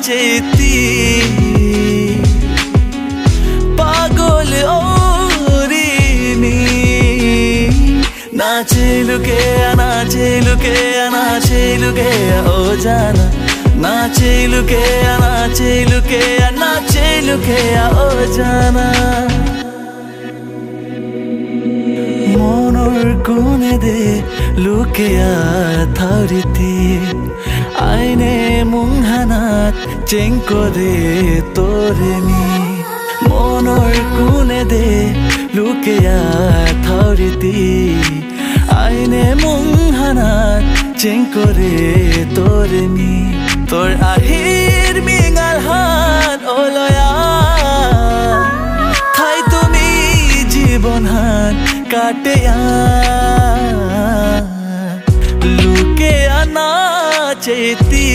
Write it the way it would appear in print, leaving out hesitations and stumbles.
চেতি পাগল ওৰিনি নাচে লুকে ও জানা নাচে লুকে ও জানা মনৰ কোণে দে লুকেয়া থাউৰিতি আইনে মুংহানাত চেংকৰে তোৰেনি মনৰ কোণে দে লুকেয়া থাউৰিতি আইনে মুংহানাত চেংকৰে তোৰেনি তোৰ আহিৰ মিঙাল হাত ওলয়া ঠাই তুমি জীৱন হাত কাটেয়া লুকে আনা চেতি